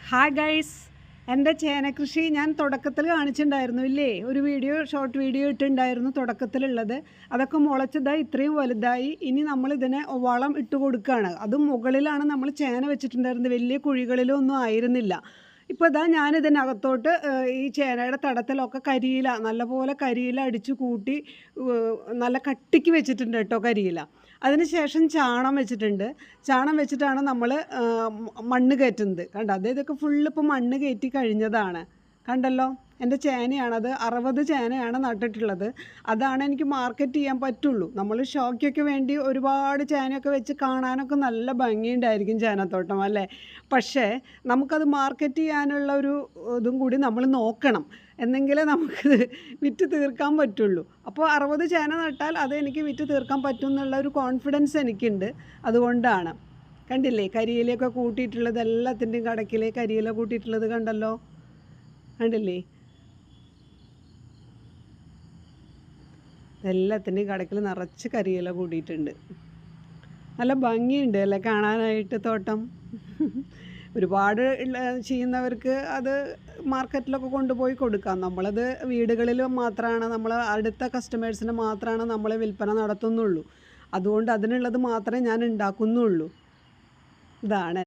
Hi guys, എൻ്റെ ചേനക്കൃഷി ഞാൻ തുടക്കത്തിൽ കാണിച്ചിട്ടുണ്ടായിരുന്നു ഇല്ലേ? ഒരു ഷോർട്ട് വീഡിയോ ഇട്ടുണ്ടായിരുന്നു തുടക്കത്തിലുള്ളത്. അതൊക്കെ മുളച്ചതായി ഇത്രയും വലുതായി. ഇനി നമ്മളിതിനെ വളം ഇട്ട് കൊടുക്കുകയാണ്. അതും മുകളിലാണ് നമ്മൾ ചേന വെച്ചിട്ടുണ്ടായിരുന്നത്, വലിയ കുഴികളിലൊന്നും ആയിരുന്നില്ല. ഇപ്പോൾ ഇതാ ഞാനിതിനകത്തോട്ട് ഈ ചേനയുടെ തടത്തിലൊക്കെ കരിയില, നല്ലപോലെ കരിയില അടിച്ച് കൂട്ടി നല്ല കട്ടിക്ക് വെച്ചിട്ടുണ്ട് കേട്ടോ കരിയില. അതിന് ശേഷം ചാണം വെച്ചിട്ടുണ്ട്. ചാണം വെച്ചിട്ടാണ് നമ്മൾ മണ്ണ് കയറ്റുന്നത്. കണ്ടോ, ഇതൊക്കെ ഫുള്ള് ഇപ്പോൾ മണ്ണ് കയറ്റി കഴിഞ്ഞതാണ്. കണ്ടല്ലോ, എൻ്റെ ചേനയാണത്. 60 ചേനയാണ് നട്ടിട്ടുള്ളത്. അതാണ് എനിക്ക് മാർക്കറ്റ് ചെയ്യാൻ പറ്റുള്ളൂ. നമ്മൾ ഷോയ്ക്കൊക്കെ വേണ്ടി ഒരുപാട് ചേനയൊക്കെ വെച്ച് കാണാനൊക്കെ നല്ല ഭംഗിയുണ്ടായിരിക്കും ചേനത്തോട്ടം അല്ലേ? പക്ഷേ നമുക്കത് മാർക്കറ്റ് ചെയ്യാനുള്ള ഒരു ഇതും കൂടി നമ്മൾ നോക്കണം, എന്നെങ്കിലേ നമുക്കത് വിറ്റ് തീർക്കാൻ പറ്റുള്ളൂ. അപ്പോൾ 60 ചേന നട്ടാൽ അത് എനിക്ക് വിറ്റ് തീർക്കാൻ പറ്റും എന്നുള്ള ഒരു കോൺഫിഡൻസ് എനിക്കുണ്ട്. അതുകൊണ്ടാണ്. കണ്ടില്ലേ, കരിയിലയൊക്കെ കൂട്ടിയിട്ടുള്ളത്, എല്ലാത്തിൻ്റെയും കടക്കിലെ കരിയില കൂട്ടിയിട്ടുള്ളത് കണ്ടല്ലോ, കണ്ടില്ലേ? എല്ലാത്തിൻ്റെയും കടക്കിൽ നിറച്ച് കരിയില കൂടിയിട്ടുണ്ട്. നല്ല ഭംഗിയുണ്ട് അല്ലേ കാണാനായിട്ട് തോട്ടം? ഒരുപാട് ചെയ്യുന്നവർക്ക് അത് മാർക്കറ്റിലൊക്കെ കൊണ്ടുപോയി കൊടുക്കാം. നമ്മളത് വീടുകളിൽ മാത്രമാണ്, നമ്മൾ അടുത്ത കസ്റ്റമേഴ്സിന് മാത്രമാണ് നമ്മൾ വിൽപ്പന നടത്തുന്നുള്ളൂ. അതുകൊണ്ട് അതിനുള്ളത് മാത്രമേ ഞാൻ ഉണ്ടാക്കുന്നുള്ളൂ. ഇതാണ്.